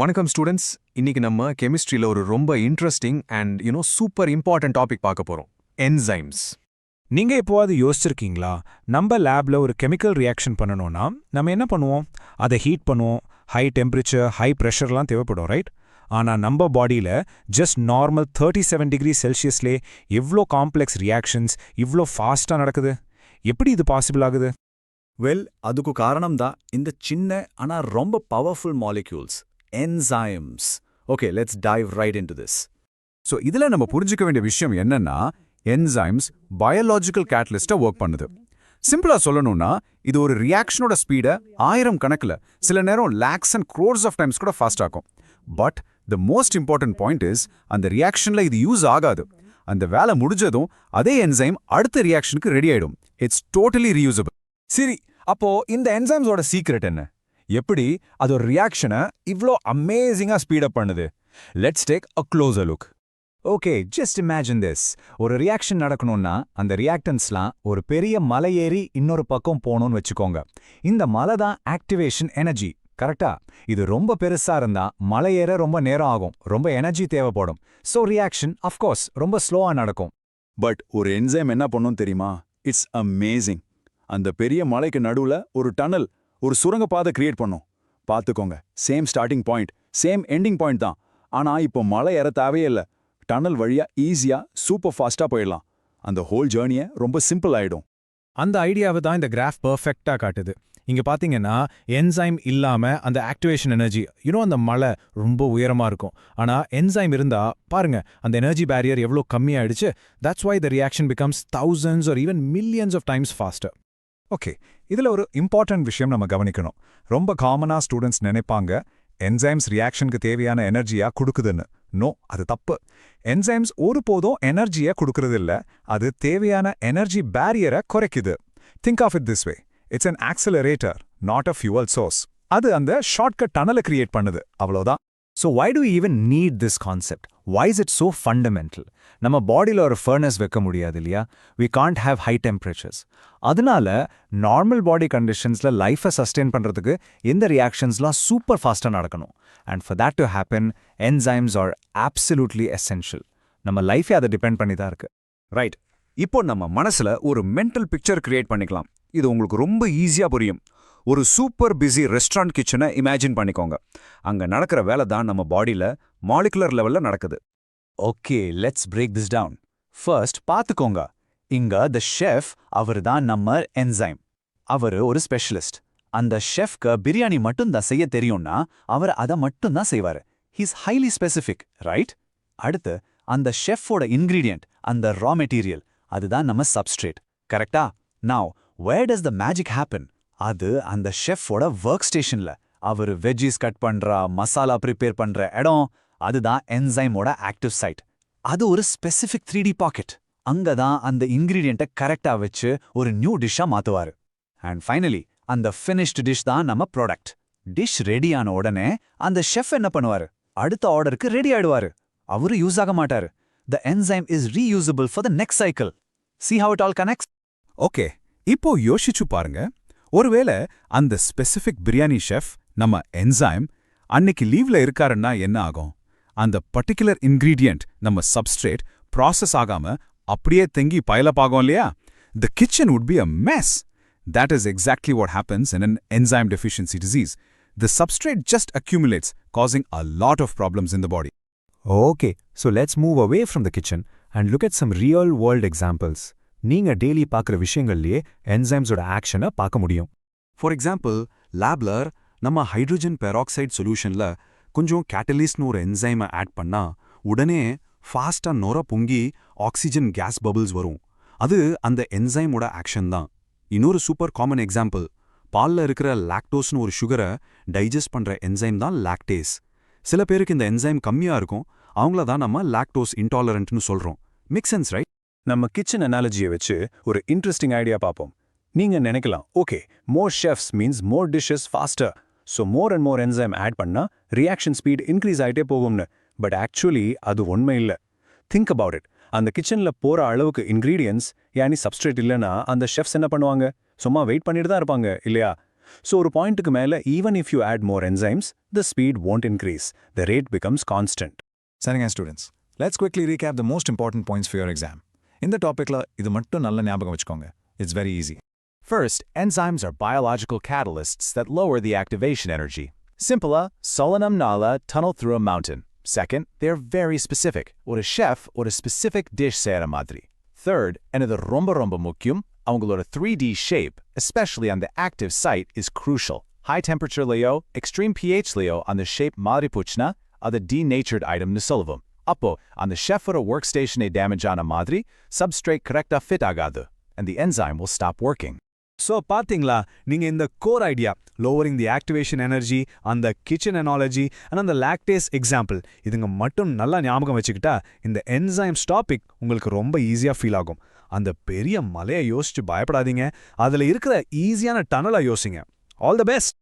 வணக்கம் ஸ்டூடெண்ட்ஸ். இன்னைக்கு நம்ம கெமிஸ்ட்ரியில ஒரு ரொம்ப interesting and super important topic பார்க்க போறோம். என்சைம்ஸ். நீங்க எப்போவாது யோசிச்சிருக்கீங்களா? நம்ம லேப்ல ஒரு கெமிக்கல் ரியாக்ஷன் பண்ணணும்னா நம்ம என்ன பண்ணுவோம்? அதை ஹீட் பண்ணுவோம். ஹை டெம்பரேச்சர், ஹை ப்ரெஷர்லாம் தேவைப்படும், ரைட்? ஆனா நம்ம பாடியில ஜஸ்ட் நார்மல் 37 டிகிரி செல்சியஸ்லே எவ்வளோ காம்ப்ளெக்ஸ் ரியாக்ஷன்ஸ் இவ்வளோ ஃபாஸ்டா நடக்குது? எப்படி இது பாசிபிள் ஆகுது? அதுக்கு காரணம் தான் இந்த சின்ன ஆனா ரொம்ப powerful molecules enzymes. Okay, let's dive right into this. So இதில் நம்ம புரிஞ்சுக்க வேண்டிய விஷயம் என்னன்னா, என்சைம்ஸ் பயாலாஜிக்கல் கேட்டலிஸ்டாக ஒர்க் பண்ணுது. சிம்பிளாக சொல்லணும்னா, இது ஒரு ரியாக்ஷனோட ஸ்பீடை 1000 கணக்கில், சில நேரம் lakhs and crores of times கூட ஃபாஸ்ட் ஆகும். But the most important point is, அந்த ரியாக்ஷனில் இது யூஸ் ஆகாது. அந்த வேலை முடிஞ்சதும் அதே என்சைம் அடுத்த ரியாக்ஷனுக்கு ரெடி ஆயிடும். It's totally reusable. சரி, அப்போ இந்த என்சைம்ஸோட சீக்ரெட் என்ன? எப்படி அது ஒரு ரியாக்ஷனை இவ்ளோ அமேசிங்கா ஸ்பீடப் பண்ணுது? Let's take a closer look. Okay, just imagine this. ஒரு ரியாக்ஷன் நடக்கணும்னா அந்த ரியாக்டன்ஸ்லாம் ஒரு பெரிய மலை ஏறி இன்னொரு பக்கம் போகணும்னு வச்சுக்கோங்க. இந்த மலை தான் ஆக்டிவேஷன் எனர்ஜி, கரெக்டா? இது ரொம்ப பெருசா இருந்தா மலை ஏற ரொம்ப நேரம் ஆகும், ரொம்ப எனர்ஜி தேவைப்படும். ஸோ ரியாக்ஷன் அஃப்கோர்ஸ் ரொம்ப ஸ்லோவா நடக்கும். பட் ஒரு என்சைம் என்ன பண்ணும் தெரியுமா? It's amazing. அந்த பெரிய மலைக்கு நடுவுல ஒரு டனல், ஒரு சுரங்கப்பாதை கிரியேட் பண்ணும். பார்த்துக்கோங்க, same starting point, same ending point தான். ஆனா இப்போ மலை ஏற தேவையே இல்லை. டனல் வழியா ஈஸியா சூப்பர் ஃபாஸ்டா போயிடலாம். அந்த ஹோல் ஜேர்னியை ரொம்ப சிம்பிள் ஆயிடும். அந்த ஐடியாவை தான் இந்த கிராஃப் பெர்ஃபெக்ட்டா காட்டுது. இங்க பாத்தீங்கன்னா என்சைம் இல்லாம அந்த ஆக்டிவேஷன் எனர்ஜி, அந்த மலை ரொம்ப உயரமா இருக்கும். ஆனா என்சைம் இருந்தா பாருங்க, அந்த எனர்ஜி பேரியர் எவ்வளோ கம்மியாயிடுச்சு. That's why the reaction becomes thousands or even millions of times faster. Okay, இதில் ஒரு இம்பார்ட்டன்ட் விஷயம் நம்ம கவனிக்கணும். ரொம்ப காமனாக ஸ்டூடெண்ட்ஸ் நினைப்பாங்க என்சைம்ஸ் ரியாக்ஷனுக்கு தேவையான எனர்ஜியா கொடுக்குதுன்னு. நோ, அது தப்பு. என்சைம்ஸ் ஒருபோதும் எனர்ஜியை கொடுக்கறது இல்ல, அது தேவையான எனர்ஜி பேரியரை குறைக்குது. Think of it this way, it's an accelerator, not a fuel source. அது அந்த ஷார்ட்கட் டனலை கிரியேட் பண்ணுது, அவ்வளோதான். So why do we even need this concept? Why is it so fundamental? நம்ம பாடியில் ஒரு ஃபர்னஸ் வைக்க முடியாது இல்லையா? We can't have high temperatures. அதனால நார்மல் பாடி கண்டிஷன்ஸில் லைஃபை சஸ்டெயின் பண்ணுறதுக்கு இந்த ரியாக்ஷன்ஸ்லாம் சூப்பர் ஃபாஸ்ட்டாக நடக்கணும். And for that to happen, enzymes are absolutely essential. நம்ம லைஃபே அதை டிபெண்ட் பண்ணி தான் இருக்கு. ரைட். இப்போ நம்ம மனசுல ஒரு மென்டல் பிக்சர் கிரியேட் பண்ணிக்கலாம். இது உங்களுக்கு ரொம்ப ஈஸியா புரியும். ஒரு சூப்பர் பிஸி ரெஸ்டாரண்ட் கிச்சனை இமேஜின் பண்ணிக்கோங்க. அங்க நடக்கிற வேலை தான் நம்ம பாடியில மாலிகுலர் லெவல்ல நடக்குது. Okay, let's break this down. First பார்த்துக்கோங்க, இங்க த ஷெஃப் அவர் தான் நம்ம என்சைம். அவர் ஒரு ஸ்பெஷலிஸ்ட். அந்த ஷெஃப்க்கு பிரியாணி மட்டும் தான் செய்ய தெரியும்னா அவர் அதை மட்டும் தான் செய்வார். He's highly specific, right? அடுத்து அந்த ஷெஃபோட இன்கிரீடியன்ட், அந்த ரா மெட்டீரியல், அதுதான் நம்ம சப்ஸ்ட்ரேட், கரெக்டா? Now where does the magic happen? அது அந்த ஷெஃபோட ஒர்க் ஸ்டேஷன்ல. அவர் வெஜ்ஜீஸ் கட் பண்ற, மசாலா ப்ரிப்பேர் பண்ற இடம், அதுதான் என்சைமோட ஆக்டிவ் சைட். அது ஒரு ஸ்பெசிஃபிக் 3D பாக்கெட். அங்கதான் அந்த இன்கிரீடியண்ட்டை கரெக்டா வச்சு ஒரு நியூ டிஷ்ஷா மாத்துவாரு. அண்ட் ஃபைனலி அந்த ஃபினிஷ்டு டிஷ் தான் நம்ம ப்ராடக்ட். டிஷ் ரெடியான உடனே அந்த ஷெஃப் என்ன பண்ணுவாரு? அடுத்த ஆர்டருக்கு ரெடி ஆயிடுவாரு. அவரு யூஸ் ஆக மாட்டாரு. The enzyme is reusable for the next cycle. See how it all connects? Okay, இப்போ யோசிச்சு பாருங்க. ஒருவேளை அந்த ஸ்பெசிஃபிக் பிரியாணி ஷெஃப், நம்ம என்சைம், அன்னைக்கு லீவ்ல இருக்காருன்னா என்ன ஆகும்? அந்த பர்டிகுலர் இன்கிரீடியன்ட், நம்ம சப்ஸ்ட்ரேட், ப்ராசஸ் ஆகாம அப்படியே தங்கி பைலப் ஆகும் இல்லையா? The kitchen would be a mess. That is exactly what happens in an enzyme deficiency disease. The substrate just accumulates, causing a lot of problems in the body. Okay, so let's move away from the kitchen and look at some real-world examples. நீங்க daily பார்க்குற விஷயங்கள்லயே என்சைம்ஸோட ஆக்ஷனை பார்க்க முடியும். For example, லேப்ல நம்ம hydrogen peroxide சொல்யூஷன்ல கொஞ்சம் கேட்டலிஸ்ட்னு ஒரு என்சைமை add பண்ணா உடனே ஃபாஸ்டா நொர பொங்கி ஆக்சிஜன் கேஸ் பபிள்ஸ் வரும். அது அந்த என்சைமோட ஆக்ஷன் தான். இன்னொரு சூப்பர் காமன் எக்ஸாம்பிள், பால்ல இருக்கிற லாக்டோஸ்னு ஒரு சுகரை டைஜஸ்ட் பண்ற என்சைம் தான் லாக்டேஸ். சில பேருக்கு இந்த என்சைம் கம்மியா இருக்கும், அவங்கள தான் நம்ம லாக்டோஸ் இன்டாலரண்ட்னு சொல்றோம். Make sense, right? நம்ம கிச்சன் அனாலஜியை வச்சு ஒரு இன்ட்ரெஸ்டிங் ஐடியா பார்ப்போம். நீங்க நினைக்கலாம், okay, more chefs means more dishes faster, so more and more enzyme add பண்ணா ரியாக்ஷன் ஸ்பீட் இன்க்ரீஸ் ஆகிட்டே போகும்னு. பட் ஆக்சுவலி அது உண்மை இல்லை. Think about it. அந்த கிச்சன்ல போற அளவுக்கு இன்கிரீடியன்ஸ், யானி சப்ஸ்ட்ரேட் இல்லைன்னா அந்த ஷெஃப்ஸ் என்ன பண்ணுவாங்க? சும்மா வெயிட் பண்ணிட்டு தான் இருப்பாங்க இல்லையா? ஸோ ஒரு பாயிண்ட்டுக்கு மேலே even if you add more enzymes the speed won't increase. The rate becomes constant. சரிங்க students, let's quickly recap the most important points for your exam. இந்த டாப்பிக்கில் இது மட்டும் நல்ல ஞாபகம் வச்சுக்கோங்க. It's very easy. First, enzymes are biological catalysts that lower the activation energy. Simple, solanum nala tunnel through a mountain. Second, they're very specific. ஒரு chef ஒரு specific dish செய்யற மாதிரி. Third, என்னது ரொம்ப முக்கியம், அவங்களோட 3D shape, especially on the active site, is crucial. High temperature லையோ, extreme pH லையோ அந்த shape மாறி போச்சுனா, அது denatured item னு சொல்லுவோம். அப்போ, அந்த chef ஓட workstation damage ஆன மாதிரி, substrate correctா fit ஆகாது, and the enzyme will stop working. So பாத்தீங்களா, நீங்க இந்த கோர் ஐடியா, லோவரிங் தி ஆக்டிவேஷன் எனர்ஜி, அந்த கிச்சன் அனாலஜி அண்ட் அந்த லாக்டேஸ் எக்ஸாம்பிள், இதுங்க மட்டும் நல்லா ஞாபகம் வச்சுக்கிட்டா இந்த என்சைம்ஸ் டாபிக் உங்களுக்கு ரொம்ப ஈஸியாக ஃபீல் ஆகும். அந்த பெரிய மலையை யோசிச்சு பயப்படாதீங்க, அதில் இருக்கிற ஈஸியான டனலை யோசிங்க. All the best.